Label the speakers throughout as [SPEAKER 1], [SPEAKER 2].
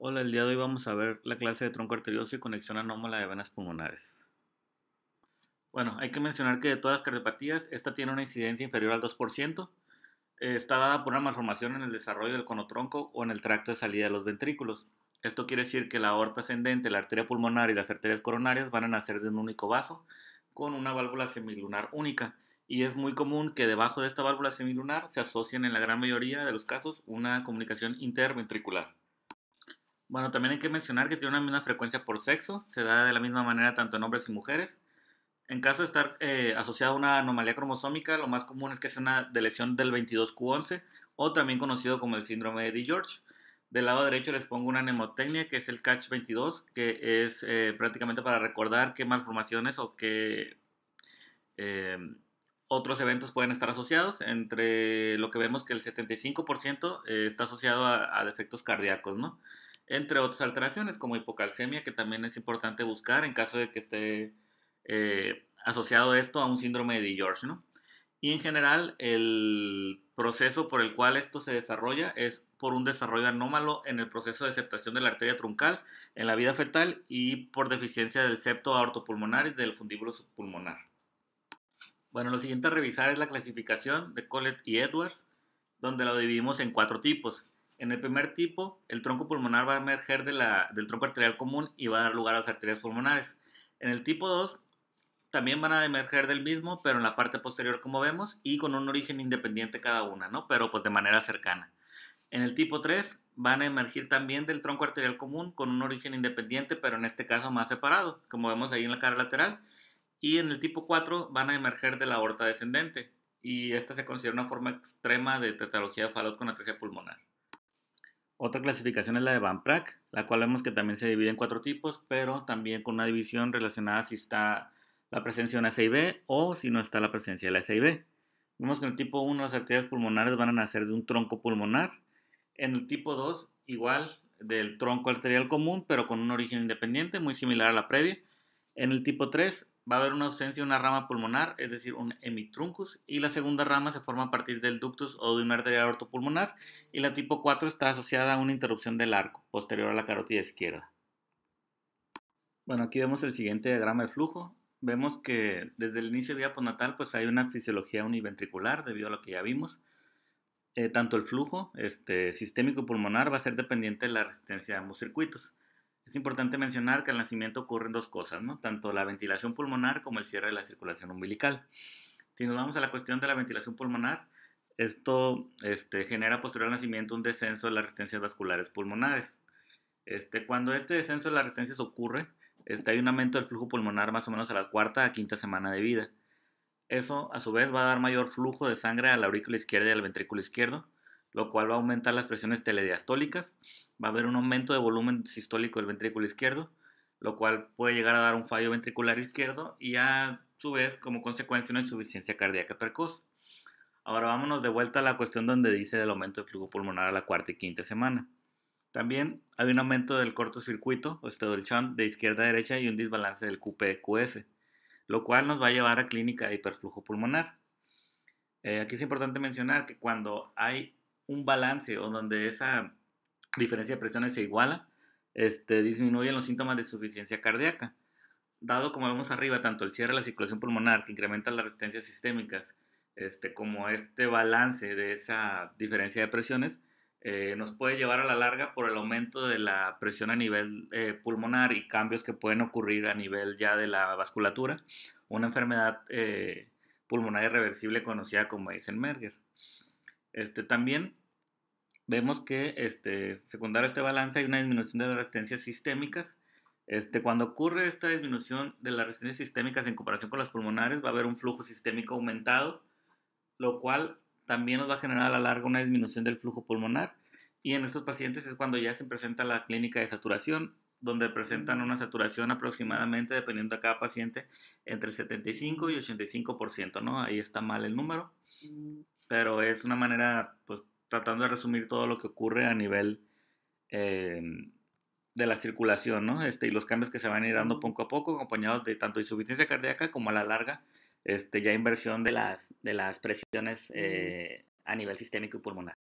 [SPEAKER 1] Hola, el día de hoy vamos a ver la clase de tronco arterioso y conexión anómala de venas pulmonares. Bueno, hay que mencionar que de todas las cardiopatías, esta tiene una incidencia inferior al 2%. Está dada por una malformación en el desarrollo del conotronco o en el tracto de salida de los ventrículos. Esto quiere decir que la aorta ascendente, la arteria pulmonar y las arterias coronarias van a nacer de un único vaso con una válvula semilunar única. Y es muy común que debajo de esta válvula semilunar se asocien en la gran mayoría de los casos una comunicación interventricular. Bueno, también hay que mencionar que tiene una misma frecuencia por sexo, se da de la misma manera tanto en hombres y mujeres. En caso de estar asociado a una anomalía cromosómica, lo más común es que sea una deleción del 22q11 o también conocido como el síndrome de DiGeorge. Del lado derecho les pongo una mnemotecnia que es el Catch22, que es prácticamente para recordar qué malformaciones o qué eh, otros eventos pueden estar asociados. Entre lo que vemos que el 75% está asociado a defectos cardíacos, ¿no? Entre otras alteraciones como hipocalcemia, que también es importante buscar en caso de que esté asociado esto a un síndrome de DiGeorge, ¿no? Y en general, el proceso por el cual esto se desarrolla es por un desarrollo anómalo en el proceso de septación de la arteria truncal en la vida fetal y por deficiencia del septo aortopulmonar y del fundíbulo subpulmonar. Bueno, lo siguiente a revisar es la clasificación de Collett y Edwards, donde lo dividimos en cuatro tipos. En el primer tipo, el tronco pulmonar va a emerger del tronco arterial común y va a dar lugar a las arterias pulmonares. En el tipo 2, también van a emerger del mismo, pero en la parte posterior, como vemos, y con un origen independiente cada una, ¿no? Pero pues de manera cercana. En el tipo 3, van a emergir también del tronco arterial común con un origen independiente, pero en este caso más separado, como vemos ahí en la cara lateral. Y en el tipo 4 van a emerger de la aorta descendente. Y esta se considera una forma extrema de tetralogía de Fallot con atresia pulmonar. Otra clasificación es la de Van Praag, la cual vemos que también se divide en cuatro tipos, pero también con una división relacionada si está la presencia de una SIB o si no está la presencia de la SIB. Vemos que en el tipo 1 las arterias pulmonares van a nacer de un tronco pulmonar. En el tipo 2, igual del tronco arterial común, pero con un origen independiente, muy similar a la previa. En el tipo 3 va a haber una ausencia de una rama pulmonar, es decir, un hemitruncus, y la segunda rama se forma a partir del ductus o de una arteria aortopulmonar, y la tipo 4 está asociada a una interrupción del arco posterior a la carótida izquierda. Bueno, aquí vemos el siguiente diagrama de flujo. Vemos que desde el inicio de vida postnatal pues hay una fisiología univentricular debido a lo que ya vimos. Tanto el flujo sistémico pulmonar va a ser dependiente de la resistencia de ambos circuitos. Es importante mencionar que al nacimiento ocurren dos cosas, ¿no? Tanto la ventilación pulmonar como el cierre de la circulación umbilical. Si nos vamos a la cuestión de la ventilación pulmonar, esto genera posterior al nacimiento un descenso de las resistencias vasculares pulmonares. Cuando este descenso de las resistencias ocurre, hay un aumento del flujo pulmonar más o menos a la cuarta a quinta semana de vida. Eso, a su vez, va a dar mayor flujo de sangre a la aurícula izquierda y al ventrículo izquierdo, lo cual va a aumentar las presiones telediastólicas. Va a haber un aumento de volumen sistólico del ventrículo izquierdo, lo cual puede llegar a dar un fallo ventricular izquierdo y a su vez, como consecuencia, una insuficiencia cardíaca precoz. Ahora vámonos de vuelta a la cuestión donde dice del aumento del flujo pulmonar a la cuarta y quinta semana. También hay un aumento del cortocircuito, o del shunt de izquierda a derecha y un desbalance del QP-QS, lo cual nos va a llevar a clínica de hiperflujo pulmonar. Aquí es importante mencionar que cuando hay un balance o donde esa diferencia de presiones se iguala, disminuyen los síntomas de insuficiencia cardíaca. Dado como vemos arriba, tanto el cierre de la circulación pulmonar, que incrementa las resistencias sistémicas, como este balance de esa diferencia de presiones, nos puede llevar a la larga por el aumento de la presión a nivel pulmonar y cambios que pueden ocurrir a nivel ya de la vasculatura, una enfermedad pulmonar irreversible conocida como Eisenberger. También vemos que secundario a este balance hay una disminución de las resistencias sistémicas. Cuando ocurre esta disminución de las resistencias sistémicas en comparación con las pulmonares, va a haber un flujo sistémico aumentado, lo cual también nos va a generar a la larga una disminución del flujo pulmonar. Y en estos pacientes es cuando ya se presenta la clínica de saturación, donde presentan una saturación aproximadamente, dependiendo de cada paciente, entre 75 y 85%, ¿no? Ahí está mal el número, pero es una manera, pues, tratando de resumir todo lo que ocurre a nivel eh, de la circulación, ¿no? Y los cambios que se van a ir dando poco a poco, acompañados de tanto insuficiencia cardíaca como a la larga, ya inversión de las presiones a nivel sistémico y pulmonar.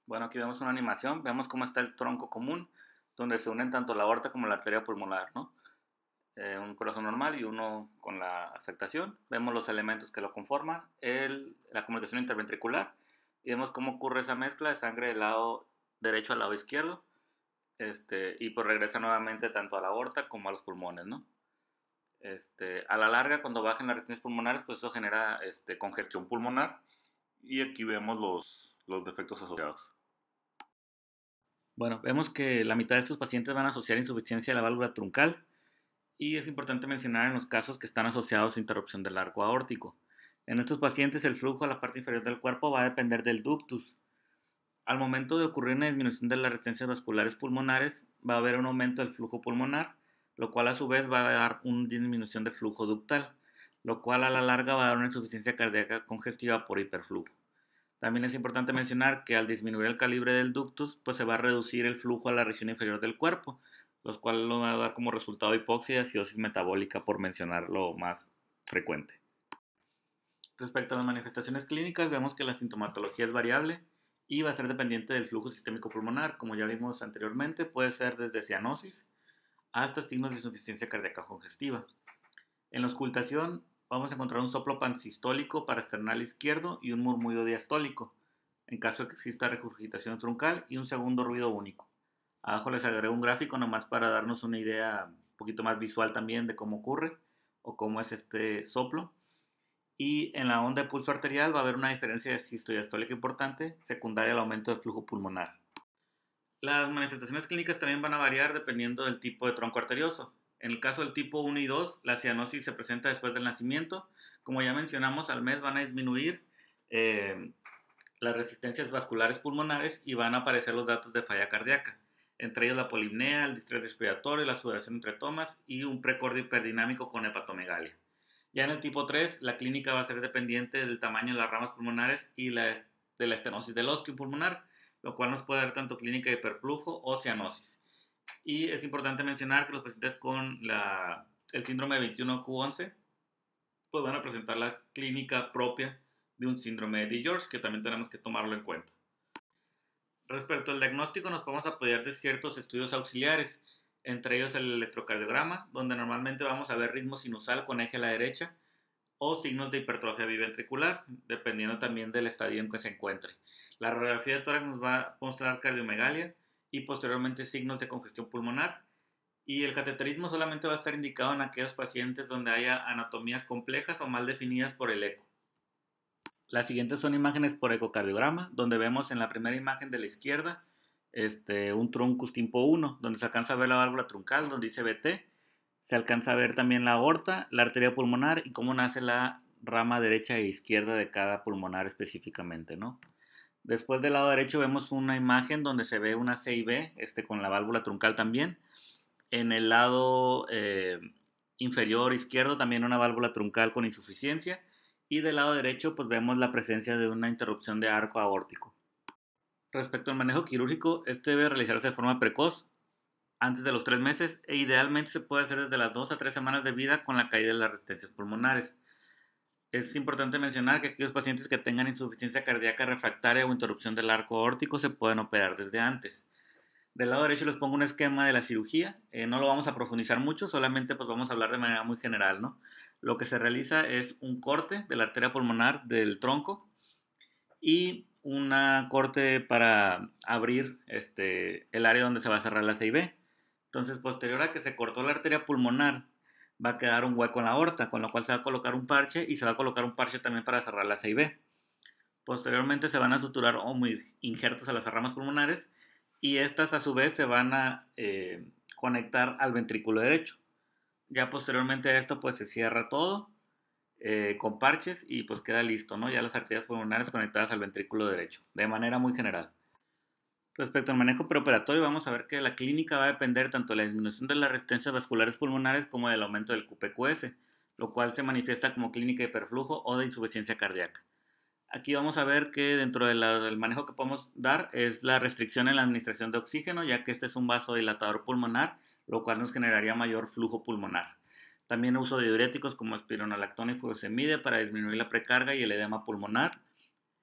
[SPEAKER 1] Bueno, aquí vemos una animación, vemos cómo está el tronco común, donde se unen tanto la aorta como la arteria pulmonar, ¿no? Un corazón normal y uno con la afectación. Vemos los elementos que lo conforman, la comunicación interventricular, y vemos cómo ocurre esa mezcla de sangre del lado derecho al lado izquierdo, y pues regresa nuevamente tanto a la aorta como a los pulmones, ¿no? A la larga, cuando bajen las resistencias pulmonares, pues eso genera congestión pulmonar, y aquí vemos los defectos asociados. Bueno, vemos que la mitad de estos pacientes van a asociar insuficiencia de la válvula truncal, y es importante mencionar en los casos que están asociados a interrupción del arco aórtico. En estos pacientes el flujo a la parte inferior del cuerpo va a depender del ductus. Al momento de ocurrir una disminución de las resistencias vasculares pulmonares, va a haber un aumento del flujo pulmonar, lo cual a su vez va a dar una disminución del flujo ductal, lo cual a la larga va a dar una insuficiencia cardíaca congestiva por hiperflujo. También es importante mencionar que al disminuir el calibre del ductus, pues se va a reducir el flujo a la región inferior del cuerpo, los cuales lo va a dar como resultado hipoxia y acidosis metabólica, por mencionar lo más frecuente. Respecto a las manifestaciones clínicas, vemos que la sintomatología es variable y va a ser dependiente del flujo sistémico pulmonar. Como ya vimos anteriormente, puede ser desde cianosis hasta signos de insuficiencia cardíaca congestiva. En la auscultación vamos a encontrar un soplo pansistólico parasternal izquierdo y un murmullo diastólico, en caso de que exista regurgitación truncal, y un segundo ruido único. Abajo les agrego un gráfico nomás para darnos una idea un poquito más visual también de cómo ocurre o cómo es este soplo. Y en la onda de pulso arterial va a haber una diferencia de sistodiastólica importante, secundaria al aumento del flujo pulmonar. Las manifestaciones clínicas también van a variar dependiendo del tipo de tronco arterioso. En el caso del tipo 1 y 2, la cianosis se presenta después del nacimiento. Como ya mencionamos, al mes van a disminuir las resistencias vasculares pulmonares y van a aparecer los datos de falla cardíaca, entre ellos la polipnea, el distrés respiratorio, la sudoración entre tomas y un precordio hiperdinámico con hepatomegalia. Ya en el tipo 3, la clínica va a ser dependiente del tamaño de las ramas pulmonares y de la estenosis del ósculo pulmonar, lo cual nos puede dar tanto clínica de hiperflujo o cianosis. Y es importante mencionar que los pacientes con el síndrome 21q11 pues van a presentar la clínica propia de un síndrome de George, que también tenemos que tomarlo en cuenta. Respecto al diagnóstico, nos podemos apoyar de ciertos estudios auxiliares, entre ellos el electrocardiograma, donde normalmente vamos a ver ritmo sinusal con eje a la derecha, o signos de hipertrofia biventricular, dependiendo también del estadio en que se encuentre. La radiografía de tórax nos va a mostrar cardiomegalia y posteriormente signos de congestión pulmonar, y el cateterismo solamente va a estar indicado en aquellos pacientes donde haya anatomías complejas o mal definidas por el eco. Las siguientes son imágenes por ecocardiograma, donde vemos en la primera imagen de la izquierda un truncus tipo 1, donde se alcanza a ver la válvula truncal, donde dice BT. Se alcanza a ver también la aorta, la arteria pulmonar y cómo nace la rama derecha e izquierda de cada pulmonar específicamente, ¿no? Después del lado derecho vemos una imagen donde se ve una CIB, con la válvula truncal también. En el lado inferior izquierdo también una válvula truncal con insuficiencia. Y del lado derecho pues vemos la presencia de una interrupción de arco aórtico. Respecto al manejo quirúrgico, este debe realizarse de forma precoz, antes de los 3 meses, e idealmente se puede hacer desde las 2 a 3 semanas de vida con la caída de las resistencias pulmonares. Es importante mencionar que aquellos pacientes que tengan insuficiencia cardíaca refractaria o interrupción del arco aórtico se pueden operar desde antes. Del lado derecho les pongo un esquema de la cirugía. No lo vamos a profundizar mucho, solamente pues vamos a hablar de manera muy general, ¿no? Lo que se realiza es un corte de la arteria pulmonar del tronco y un corte para abrir el área donde se va a cerrar la CIB. Entonces, posterior a que se cortó la arteria pulmonar, va a quedar un hueco en la aorta, con lo cual se va a colocar un parche y se va a colocar un parche también para cerrar la CIB. Posteriormente se van a suturar injertos a las ramas pulmonares y estas a su vez se van a conectar al ventrículo derecho. Ya posteriormente a esto pues se cierra todo con parches y pues queda listo, ¿no? Ya las arterias pulmonares conectadas al ventrículo derecho, de manera muy general. Respecto al manejo preoperatorio, vamos a ver que la clínica va a depender tanto de la disminución de las resistencias vasculares pulmonares como del aumento del QPQS, lo cual se manifiesta como clínica de hiperflujo o de insuficiencia cardíaca. Aquí vamos a ver que dentro del manejo que podemos dar es la restricción en la administración de oxígeno, ya que este es un vasodilatador pulmonar, lo cual nos generaría mayor flujo pulmonar. También uso de diuréticos como espironolactona y furosemide para disminuir la precarga y el edema pulmonar.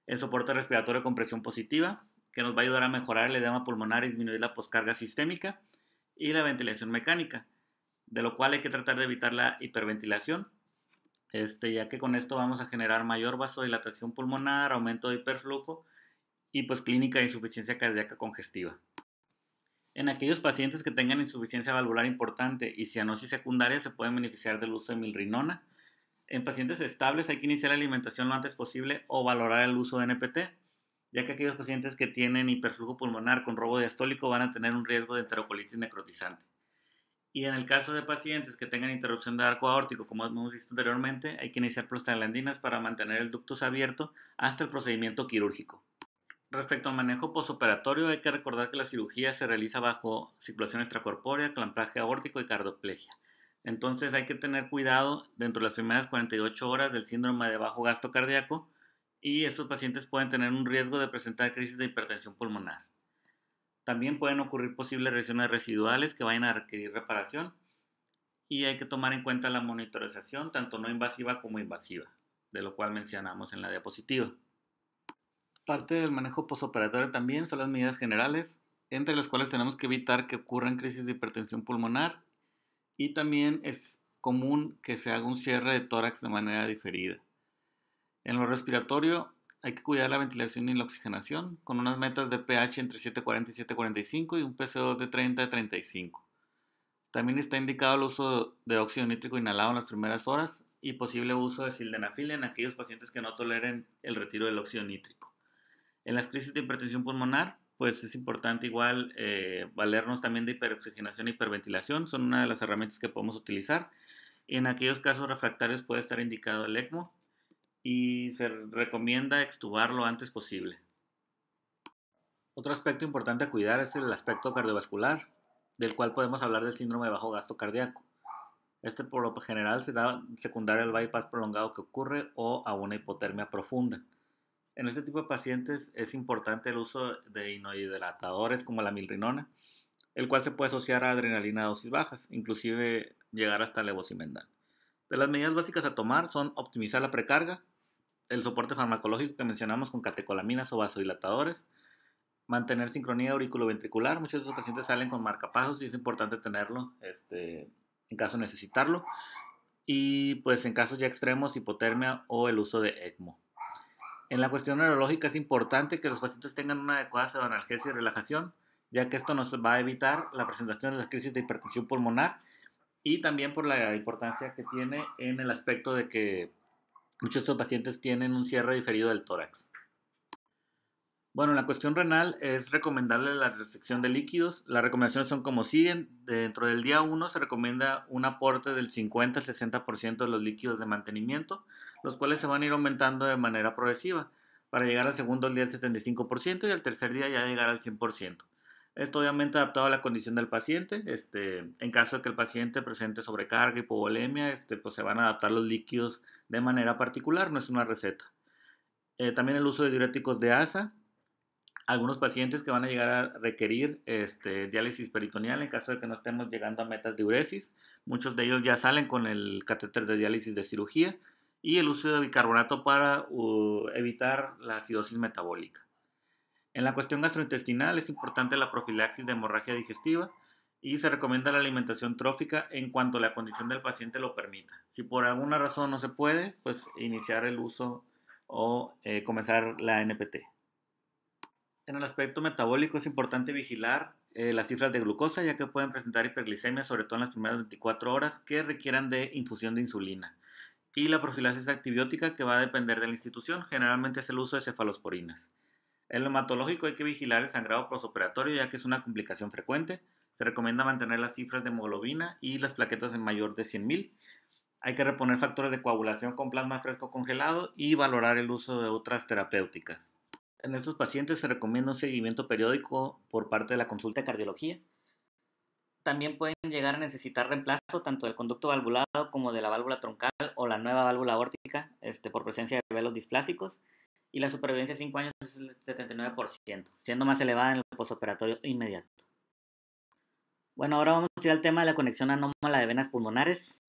[SPEAKER 1] El soporte respiratorio con presión positiva, que nos va a ayudar a mejorar el edema pulmonar y disminuir la poscarga sistémica y la ventilación mecánica, de lo cual hay que tratar de evitar la hiperventilación, ya que con esto vamos a generar mayor vasodilatación pulmonar, aumento de hiperflujo y pues clínica de insuficiencia cardíaca congestiva. En aquellos pacientes que tengan insuficiencia valvular importante y cianosis secundaria se pueden beneficiar del uso de milrinona. En pacientes estables hay que iniciar la alimentación lo antes posible o valorar el uso de NPT, ya que aquellos pacientes que tienen hiperflujo pulmonar con robo diastólico van a tener un riesgo de enterocolitis necrotizante. Y en el caso de pacientes que tengan interrupción de arco aórtico, como hemos visto anteriormente, hay que iniciar prostaglandinas para mantener el ductus abierto hasta el procedimiento quirúrgico. Respecto al manejo postoperatorio, hay que recordar que la cirugía se realiza bajo circulación extracorpórea, clamplaje aórtico y cardioplegia. Entonces hay que tener cuidado dentro de las primeras 48 horas del síndrome de bajo gasto cardíaco y estos pacientes pueden tener un riesgo de presentar crisis de hipertensión pulmonar. También pueden ocurrir posibles lesiones residuales que vayan a requerir reparación y hay que tomar en cuenta la monitorización tanto no invasiva como invasiva, de lo cual mencionamos en la diapositiva. Parte del manejo postoperatorio también son las medidas generales, entre las cuales tenemos que evitar que ocurran crisis de hipertensión pulmonar y también es común que se haga un cierre de tórax de manera diferida. En lo respiratorio hay que cuidar la ventilación y la oxigenación con unas metas de pH entre 740 y 745 y un PCO2 de 30 a 35. También está indicado el uso de óxido nítrico inhalado en las primeras horas y posible uso de sildenafil en aquellos pacientes que no toleren el retiro del óxido nítrico. En las crisis de hipertensión pulmonar, pues es importante igual valernos también de hiperoxigenación e hiperventilación, son una de las herramientas que podemos utilizar. En aquellos casos refractarios puede estar indicado el ECMO y se recomienda extubar lo antes posible. Otro aspecto importante a cuidar es el aspecto cardiovascular, del cual podemos hablar del síndrome de bajo gasto cardíaco. Este por lo general se da secundario al bypass prolongado que ocurre o a una hipotermia profunda. En este tipo de pacientes es importante el uso de inmunohidratantes como la milrinona, el cual se puede asociar a adrenalina a dosis bajas, inclusive llegar hasta levosimendan. De las medidas básicas a tomar son optimizar la precarga, el soporte farmacológico que mencionamos con catecolaminas o vasodilatadores, mantener sincronía auriculoventricular. Muchos de estos pacientes salen con marcapasos y es importante tenerlo en caso de necesitarlo. Y pues en casos ya extremos, hipotermia o el uso de ECMO. En la cuestión neurológica es importante que los pacientes tengan una adecuada pseudoanalgesia y relajación, ya que esto nos va a evitar la presentación de las crisis de hipertensión pulmonar y también por la importancia que tiene en el aspecto de que muchos de estos pacientes tienen un cierre diferido del tórax. Bueno, en la cuestión renal es recomendable la resección de líquidos. Las recomendaciones son como siguen. Dentro del día 1 se recomienda un aporte del 50 al 60% de los líquidos de mantenimiento, los cuales se van a ir aumentando de manera progresiva, para llegar al segundo día al 75% y al tercer día ya llegar al 100%. Esto obviamente adaptado a la condición del paciente. En caso de que el paciente presente sobrecarga, hipovolemia, pues se van a adaptar los líquidos de manera particular, no es una receta. También el uso de diuréticos de ASA. Algunos pacientes que van a llegar a requerir diálisis peritoneal en caso de que no estemos llegando a metas de diuresis. Muchos de ellos ya salen con el catéter de diálisis de cirugía y el uso de bicarbonato para evitar la acidosis metabólica. En la cuestión gastrointestinal es importante la profilaxis de hemorragia digestiva y se recomienda la alimentación trófica en cuanto la condición del paciente lo permita. Si por alguna razón no se puede, pues iniciar el uso o comenzar la NPT. En el aspecto metabólico es importante vigilar las cifras de glucosa, ya que pueden presentar hiperglicemia, sobre todo en las primeras 24 horas, que requieran de infusión de insulina. Y la profilaxis antibiótica, que va a depender de la institución, generalmente es el uso de cefalosporinas. En lo hematológico hay que vigilar el sangrado postoperatorio, ya que es una complicación frecuente. Se recomienda mantener las cifras de hemoglobina y las plaquetas en mayor de 100.000. Hay que reponer factores de coagulación con plasma fresco congelado y valorar el uso de otras terapéuticas. En estos pacientes se recomienda un seguimiento periódico por parte de la consulta de cardiología. También pueden llegar a necesitar reemplazo tanto del conducto valvulado como de la válvula troncal o la nueva válvula aórtica por presencia de velos displásicos. Y la supervivencia a 5 años es el 79%, siendo más elevada en el postoperatorio inmediato. Bueno, ahora vamos a ir al tema de la conexión anómala de venas pulmonares.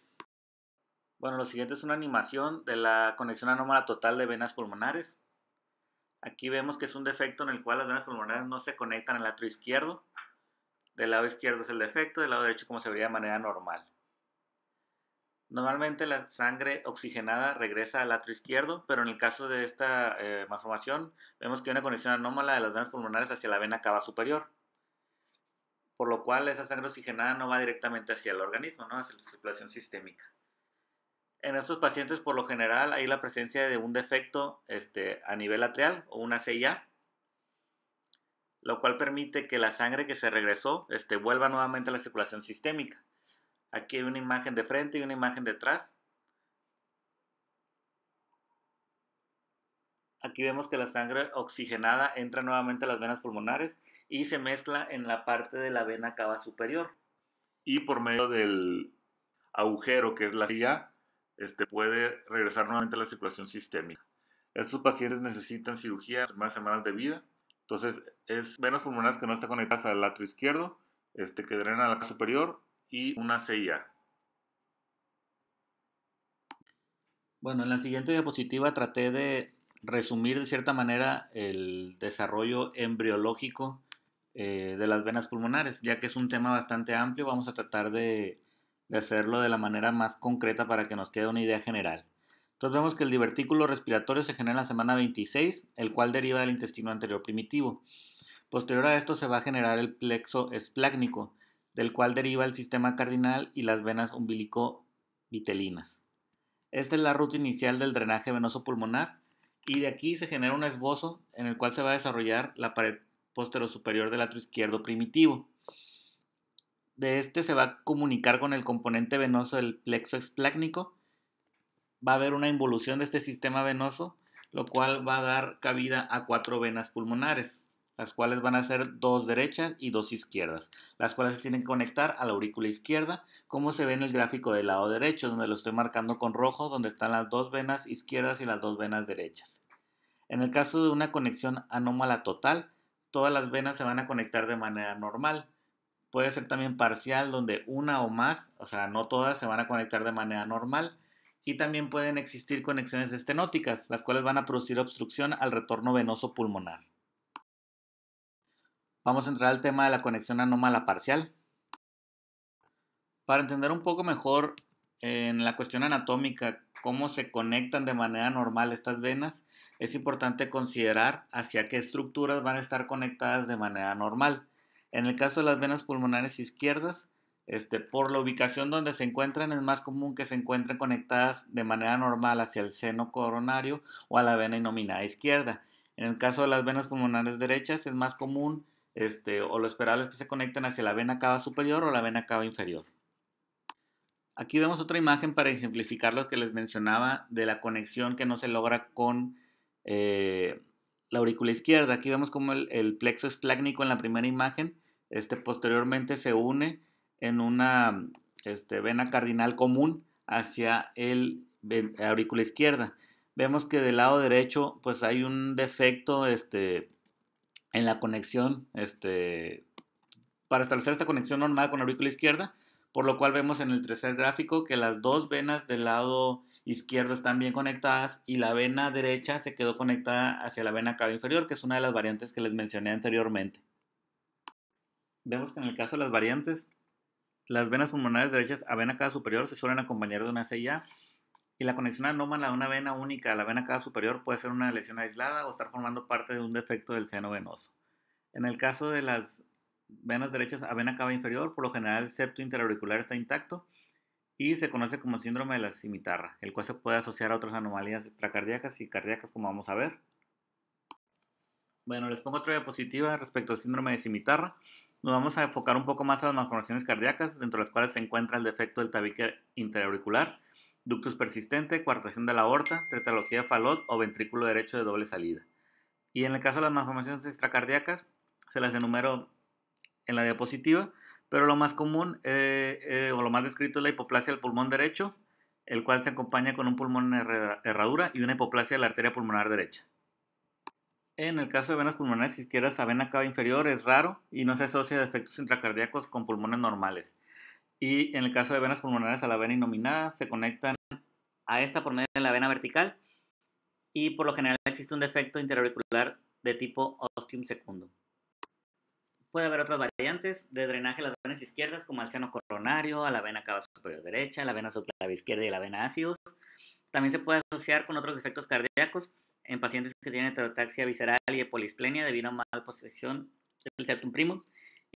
[SPEAKER 1] Bueno, lo siguiente es una animación de la conexión anómala total de venas pulmonares. Aquí vemos que es un defecto en el cual las venas pulmonares no se conectan al atrio izquierdo. Del lado izquierdo es el defecto, del lado derecho como se vería de manera normal. Normalmente la sangre oxigenada regresa al atrio izquierdo, pero en el caso de esta malformación vemos que hay una conexión anómala de las venas pulmonares hacia la vena cava superior, por lo cual esa sangre oxigenada no va directamente hacia el organismo, ¿no? Hacia la circulación sistémica. En estos pacientes por lo general hay la presencia de un defecto a nivel atrial o una CIA, lo cual permite que la sangre que se regresó vuelva nuevamente a la circulación sistémica. Aquí hay una imagen de frente y una imagen detrás. Aquí vemos que la sangre oxigenada entra nuevamente a las venas pulmonares y se mezcla en la parte de la vena cava superior. Y por medio del agujero que es la CIA, puede regresar nuevamente a la circulación sistémica. Estos pacientes necesitan cirugía en las primeras semanas de vida. Entonces, es venas pulmonares que no están conectadas al atrio izquierdo, que drenan a la cava superior y una CIA. Bueno, en la siguiente diapositiva traté de resumir de cierta manera el desarrollo embriológico de las venas pulmonares, ya que es un tema bastante amplio, vamos a tratar de hacerlo de la manera más concreta para que nos quede una idea general. Entonces vemos que el divertículo respiratorio se genera en la semana 26, el cual deriva del intestino anterior primitivo. Posterior a esto se va a generar el plexo esplácnico, del cual deriva el sistema cardinal y las venas umbilico-vitelinas. Esta es la ruta inicial del drenaje venoso pulmonar y de aquí se genera un esbozo en el cual se va a desarrollar la pared posterosuperior del atrio izquierdo primitivo. De este se va a comunicar con el componente venoso del plexo esplácnico. Va a haber una involución de este sistema venoso, lo cual va a dar cabida a 4 venas pulmonares, las cuales van a ser 2 derechas y 2 izquierdas, las cuales se tienen que conectar a la aurícula izquierda, como se ve en el gráfico del lado derecho, donde lo estoy marcando con rojo, donde están las 2 venas izquierdas y las 2 venas derechas. En el caso de una conexión anómala total, todas las venas se van a conectar de manera normal. Puede ser también parcial, donde una o más, o sea, no todas se van a conectar de manera normal. Y también pueden existir conexiones estenóticas, las cuales van a producir obstrucción al retorno venoso pulmonar. Vamos a entrar al tema de la conexión anómala parcial. Para entender un poco mejor en la cuestión anatómica cómo se conectan de manera normal estas venas, es importante considerar hacia qué estructuras van a estar conectadas de manera normal. En el caso de las venas pulmonares izquierdas, por la ubicación donde se encuentran, es más común que se encuentren conectadas de manera normal hacia el seno coronario o a la vena inominada izquierda. En el caso de las venas pulmonares derechas, es más común o lo esperable es que se conecten hacia la vena cava superior o la vena cava inferior. Aquí vemos otra imagen para ejemplificar lo que les mencionaba de la conexión que no se logra con la aurícula izquierda. Aquí vemos como el plexo esplácnico en la primera imagen posteriormente se une en una vena cardinal común hacia la aurícula izquierda. Vemos que del lado derecho pues hay un defecto en la conexión para establecer esta conexión normal con la aurícula izquierda, por lo cual vemos en el tercer gráfico que las 2 venas del lado izquierdo están bien conectadas y la vena derecha se quedó conectada hacia la vena cava inferior, que es una de las variantes que les mencioné anteriormente. Vemos que en el caso de las variantes, las venas pulmonares derechas a vena cava superior se suelen acompañar de una CIA y la conexión anómala de una vena única a la vena cava superior puede ser una lesión aislada o estar formando parte de un defecto del seno venoso. En el caso de las venas derechas a vena cava inferior, por lo general el septo interauricular está intacto y se conoce como síndrome de la cimitarra, el cual se puede asociar a otras anomalías extracardíacas y cardíacas como vamos a ver. Bueno, les pongo otra diapositiva respecto al síndrome de cimitarra. Nos vamos a enfocar un poco más a las malformaciones cardíacas, dentro de las cuales se encuentra el defecto del tabique interauricular, ductus persistente, coartación de la aorta, tetralogía de Fallot o ventrículo derecho de doble salida. Y en el caso de las malformaciones extracardíacas, se las enumero en la diapositiva, pero lo más común o lo más descrito es la hipoplasia del pulmón derecho, el cual se acompaña con un pulmón en herradura y una hipoplasia de la arteria pulmonar derecha. En el caso de venas pulmonares izquierdas a vena cava inferior es raro y no se asocia a defectos intracardíacos con pulmones normales. Y en el caso de venas pulmonares a la vena inominada se conectan a esta por medio de la vena vertical y por lo general existe un defecto interauricular
[SPEAKER 2] de tipo ostium secundum. Puede haber otras variantes de drenaje a las venas izquierdas, como al seno coronario, a la vena cava superior derecha, a la vena subclava izquierda y a la vena ácidos. También se puede asociar con otros defectos cardíacos en pacientes que tienen heterotaxia visceral y polisplenia debido a mala posición del septum primum.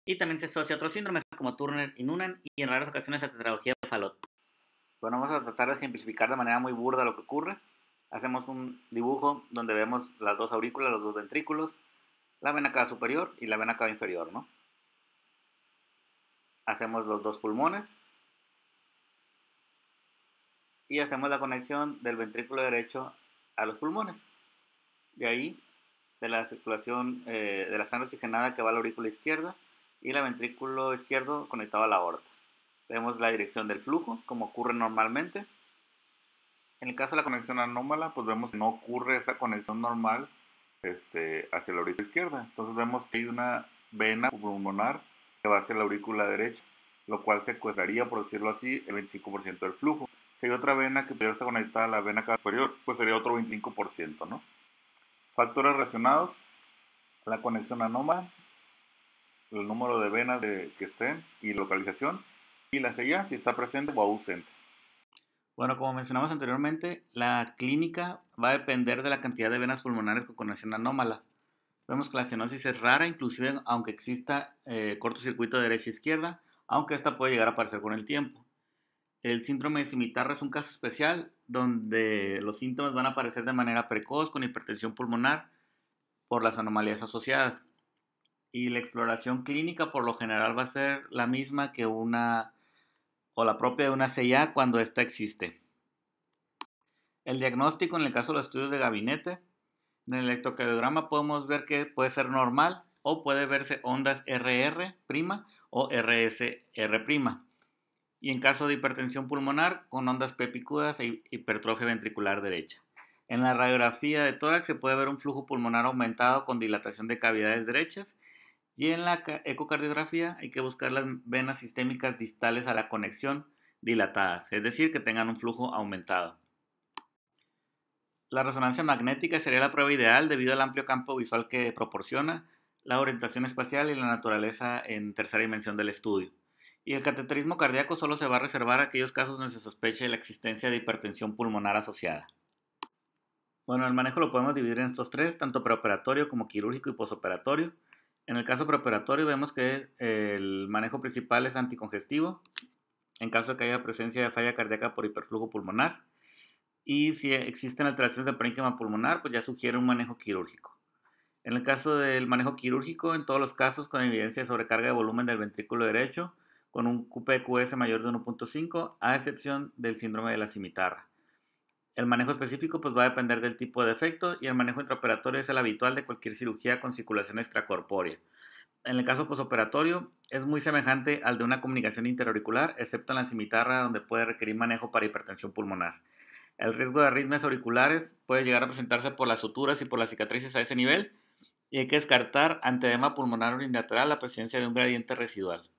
[SPEAKER 2] Y también se asocia a otros síndromes como Turner y Noonan y en raras ocasiones a tetralogía de Fallot.
[SPEAKER 1] Bueno, vamos a tratar de ejemplificar de manera muy burda lo que ocurre. Hacemos un dibujo donde vemos las dos aurículas, los dos ventrículos, la vena cava superior y la vena cava inferior, ¿no? Hacemos los dos pulmones y hacemos la conexión del ventrículo derecho a los pulmones. De ahí, de la circulación de la sangre oxigenada que va a la aurícula izquierda y el ventrículo izquierdo conectado a la aorta. Vemos la dirección del flujo, como ocurre normalmente. En el caso de la conexión anómala, pues vemos que no ocurre esa conexión normal hacia la aurícula izquierda. Entonces vemos que hay una vena pulmonar que va hacia la aurícula derecha, lo cual secuestraría, por decirlo así, el 25% del flujo. Si hay otra vena que pudiera estar conectada a la vena cava superior, pues sería otro 25%, ¿no? Factores relacionados: la conexión anómala, el número de venas que estén y localización, y la CIA si está presente o ausente.
[SPEAKER 2] Bueno, como mencionamos anteriormente, la clínica va a depender de la cantidad de venas pulmonares con conexión anómala. Vemos que la cianosis es rara, inclusive aunque exista cortocircuito derecha-izquierda, aunque esta puede llegar a aparecer con el tiempo. El síndrome de cimitarra es un caso especial donde los síntomas van a aparecer de manera precoz con hipertensión pulmonar por las anomalías asociadas. Y la exploración clínica por lo general va a ser la misma que la propia de una CIA cuando ésta existe. El diagnóstico en el caso de los estudios de gabinete, en el electrocardiograma podemos ver que puede ser normal o puede verse ondas RR' o RSR'. Y en caso de hipertensión pulmonar, con ondas P picudas e hipertrofia ventricular derecha. En la radiografía de tórax se puede ver un flujo pulmonar aumentado con dilatación de cavidades derechas. Y en la ecocardiografía hay que buscar las venas sistémicas distales a la conexión dilatadas, es decir, que tengan un flujo aumentado. La resonancia magnética sería la prueba ideal debido al amplio campo visual que proporciona, la orientación espacial y la naturaleza en tercera dimensión del estudio. Y el cateterismo cardíaco solo se va a reservar a aquellos casos donde se sospeche la existencia de hipertensión pulmonar asociada. Bueno, el manejo lo podemos dividir en estos tres, tanto preoperatorio como quirúrgico y posoperatorio. En el caso preoperatorio vemos que el manejo principal es anticongestivo, en caso de que haya presencia de falla cardíaca por hiperflujo pulmonar. Y si existen alteraciones del parénquima pulmonar, pues ya sugiere un manejo quirúrgico. En el caso del manejo quirúrgico, en todos los casos con evidencia de sobrecarga de volumen del ventrículo derecho, con un QPQS mayor de 1.5, a excepción del síndrome de la cimitarra. El manejo específico pues va a depender del tipo de defecto y el manejo intraoperatorio es el habitual de cualquier cirugía con circulación extracorpórea. En el caso posoperatorio es muy semejante al de una comunicación interauricular, excepto en la cimitarra donde puede requerir manejo para hipertensión pulmonar. El riesgo de arritmias auriculares puede llegar a presentarse por las suturas y por las cicatrices a ese nivel y hay que descartar ante edema pulmonar unilateral la presencia de un gradiente residual.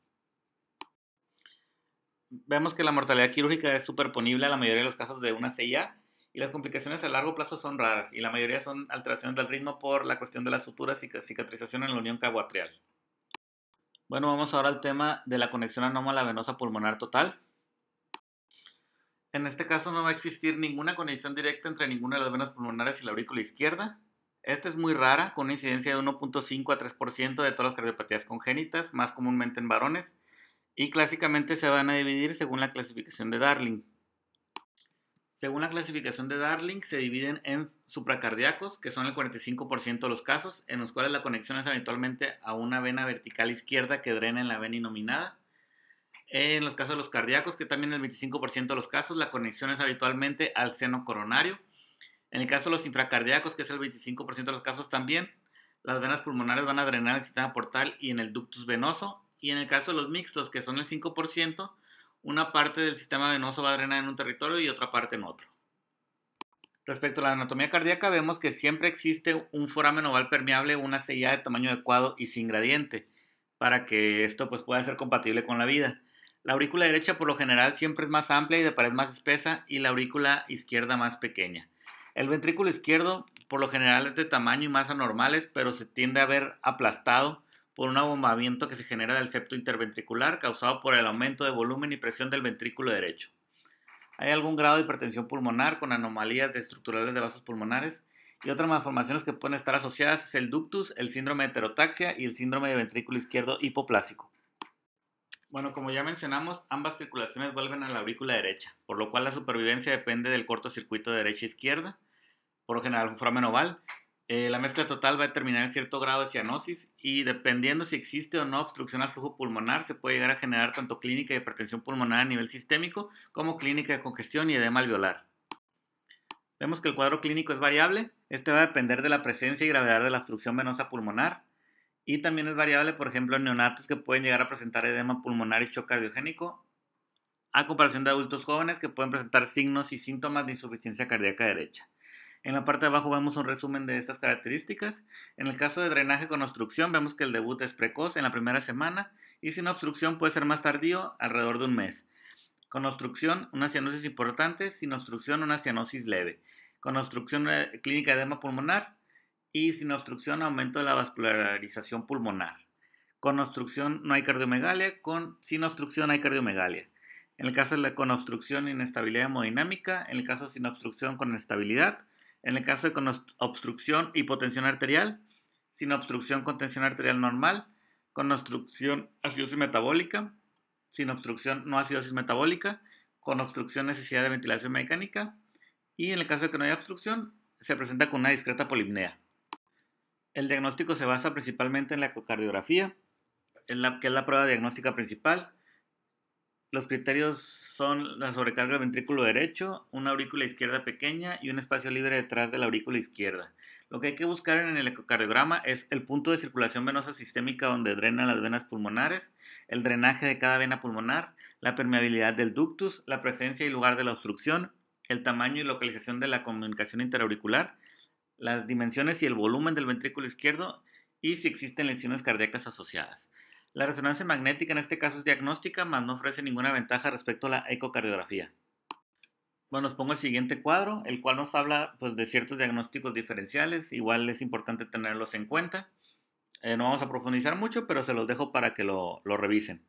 [SPEAKER 2] Vemos que la mortalidad quirúrgica es superponible a la mayoría de los casos de una CIA y las complicaciones a largo plazo son raras y la mayoría son alteraciones del ritmo por la cuestión de las suturas y cicatrización en la unión cabo-atrial. Bueno, vamos ahora al tema de la conexión anómala venosa pulmonar total. En este caso no va a existir ninguna conexión directa entre ninguna de las venas pulmonares y la aurícula izquierda. Esta es muy rara, con una incidencia de 1.5 a 3% de todas las cardiopatías congénitas, más comúnmente en varones, y clásicamente se van a dividir según la clasificación de Darling. Según la clasificación de Darling, se dividen en supracardíacos, que son el 45% de los casos, en los cuales la conexión es habitualmente a una vena vertical izquierda que drena en la vena inominada. En los casos de los cardíacos, que también el 25% de los casos, la conexión es habitualmente al seno coronario. En el caso de los infracardíacos, que es el 25% de los casos también, las venas pulmonares van a drenar el sistema portal y en el ductus venoso. Y en el caso de los mixtos, que son el 5%, una parte del sistema venoso va a drenar en un territorio y otra parte en otro. Respecto a la anatomía cardíaca, vemos que siempre existe un foramen oval permeable o una CIA de tamaño adecuado y sin gradiente, para que esto pues, pueda ser compatible con la vida. La aurícula derecha por lo general siempre es más amplia y de pared más espesa y la aurícula izquierda más pequeña.
[SPEAKER 1] El ventrículo izquierdo por lo general es de tamaño y masa normales, pero se tiende a ver aplastado por un abombamiento que se genera del septo interventricular causado por el aumento de volumen y presión del ventrículo derecho. Hay algún grado de hipertensión pulmonar con anomalías estructurales de vasos pulmonares y otras malformaciones que pueden estar asociadas es el ductus, el síndrome de heterotaxia y el síndrome de ventrículo izquierdo hipoplásico. Bueno, como ya mencionamos, ambas circulaciones vuelven a la aurícula derecha, por lo cual la supervivencia depende del cortocircuito de derecha e izquierda, por lo general un foramen oval. La mezcla total va a determinar cierto grado de cianosis y dependiendo si existe o no obstrucción al flujo pulmonar, se puede llegar a generar tanto clínica de hipertensión pulmonar a nivel sistémico como clínica de congestión y edema alveolar. Vemos que el cuadro clínico es variable. Este va a depender de la presencia y gravedad de la obstrucción venosa pulmonar. Y también es variable, por ejemplo, en neonatos que pueden llegar a presentar edema pulmonar y shock cardiogénico, a comparación de adultos jóvenes que pueden presentar signos y síntomas de insuficiencia cardíaca derecha. En la parte de abajo vemos un resumen de estas características. En el caso de drenaje con obstrucción, vemos que el debut es precoz en la primera semana y sin obstrucción puede ser más tardío, alrededor de un mes. Con obstrucción, una cianosis importante, sin obstrucción, una cianosis leve. Con obstrucción, clínica de edema pulmonar y sin obstrucción, aumento de la vascularización pulmonar. Con obstrucción no hay cardiomegalia, sin obstrucción hay cardiomegalia. En el caso de con obstrucción, inestabilidad hemodinámica. En el caso sin obstrucción, con estabilidad. En el caso de con obstrucción, hipotensión arterial. Sin obstrucción, con tensión arterial normal. Con obstrucción, acidosis metabólica. Sin obstrucción, no acidosis metabólica. Con obstrucción, necesidad de ventilación mecánica. Y en el caso de que no haya obstrucción, se presenta con una discreta polipnea. El diagnóstico se basa principalmente en la ecocardiografía, que es la prueba diagnóstica principal. Los criterios son la sobrecarga del ventrículo derecho, una aurícula izquierda pequeña y un espacio libre detrás de la aurícula izquierda. Lo que hay que buscar en el ecocardiograma es el punto de circulación venosa sistémica donde drenan las venas pulmonares, el drenaje de cada vena pulmonar, la permeabilidad del ductus, la presencia y lugar de la obstrucción, el tamaño y localización de la comunicación interauricular, las dimensiones y el volumen del ventrículo izquierdo y si existen lesiones cardíacas asociadas. La resonancia magnética en este caso es diagnóstica, mas no ofrece ninguna ventaja respecto a la ecocardiografía. Bueno, os pongo el siguiente cuadro, el cual nos habla pues, de ciertos diagnósticos diferenciales. Igual es importante tenerlos en cuenta. No vamos a profundizar mucho, pero se los dejo para que lo revisen.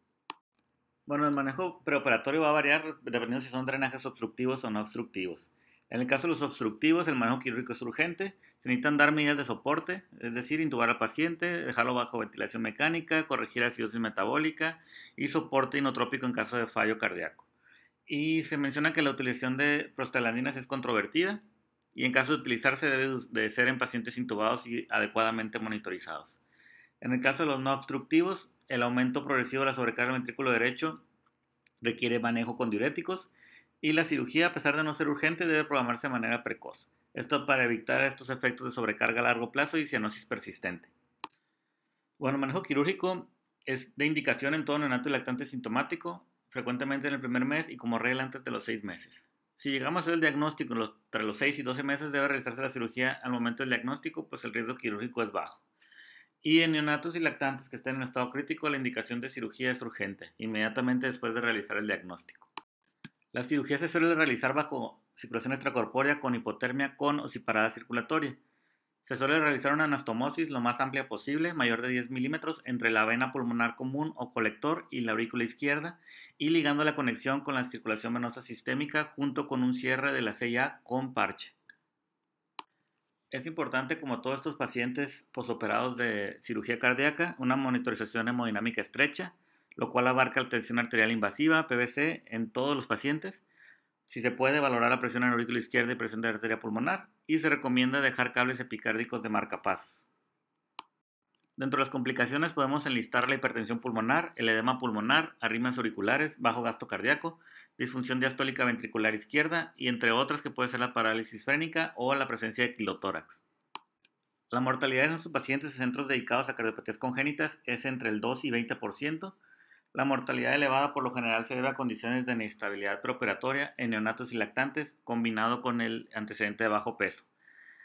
[SPEAKER 1] Bueno, el manejo preoperatorio va a variar dependiendo si son drenajes obstructivos o no obstructivos. En el caso de los obstructivos, el manejo quirúrgico es urgente. Se necesitan dar medidas de soporte, es decir, intubar al paciente, dejarlo bajo ventilación mecánica, corregir acidosis metabólica y soporte inotrópico en caso de fallo cardíaco. Y se menciona que la utilización de prostaglandinas es controvertida y en caso de utilizarse debe de ser en pacientes intubados y adecuadamente monitorizados. En el caso de los no obstructivos, el aumento progresivo de la sobrecarga del ventrículo derecho requiere manejo con diuréticos y la cirugía, a pesar de no ser urgente, debe programarse de manera precoz. Esto para evitar estos efectos de sobrecarga a largo plazo y cianosis persistente. Bueno, el manejo quirúrgico es de indicación en todo neonato y lactante sintomático, frecuentemente en el primer mes y como regla antes de los 6 meses. Si llegamos a hacer el diagnóstico entre los 6 y 12 meses, debe realizarse la cirugía al momento del diagnóstico, pues el riesgo quirúrgico es bajo. Y en neonatos y lactantes que estén en estado crítico, la indicación de cirugía es urgente, inmediatamente después de realizar el diagnóstico. La cirugía se suele realizar bajo circulación extracorpórea con hipotermia con o sin parada circulatoria. Se suele realizar una anastomosis lo más amplia posible, mayor de 10 milímetros, entre la vena pulmonar común o colector y la aurícula izquierda, y ligando la conexión con la circulación venosa sistémica junto con un cierre de la CIA con parche. Es importante, como todos estos pacientes posoperados de cirugía cardíaca, una monitorización hemodinámica estrecha, lo cual abarca la tensión arterial invasiva, PVC, en todos los pacientes. Si se puede, valorar la presión en la aurícula izquierda y presión de la arteria pulmonar, y se recomienda dejar cables epicárdicos de marcapasos. Dentro de las complicaciones podemos enlistar la hipertensión pulmonar, el edema pulmonar, arritmias auriculares, bajo gasto cardíaco, disfunción diastólica ventricular izquierda y entre otras que puede ser la parálisis frénica o la presencia de quilotórax. La mortalidad en sus pacientes en centros dedicados a cardiopatías congénitas es entre el 2 y 20%. La mortalidad elevada por lo general se debe a condiciones de inestabilidad preoperatoria en neonatos y lactantes combinado con el antecedente de bajo peso.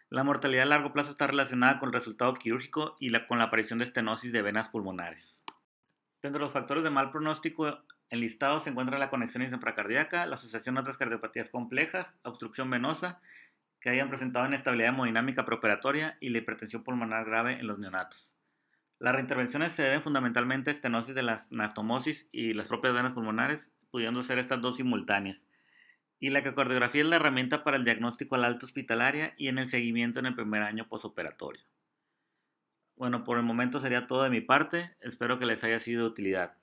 [SPEAKER 1] La mortalidad a largo plazo está relacionada con el resultado quirúrgico y con la aparición de estenosis de venas pulmonares. Dentro de los factores de mal pronóstico enlistados se encuentra la conexión infracardíaca, la asociación a otras cardiopatías complejas, obstrucción venosa, que hayan presentado inestabilidad hemodinámica preoperatoria y la hipertensión pulmonar grave en los neonatos. Las reintervenciones se deben fundamentalmente a estenosis de la anastomosis y las propias venas pulmonares, pudiendo ser estas dos simultáneas. Y la ecocardiografía es la herramienta para el diagnóstico al alta hospitalaria y en el seguimiento en el primer año posoperatorio. Bueno, por el momento sería todo de mi parte. Espero que les haya sido de utilidad.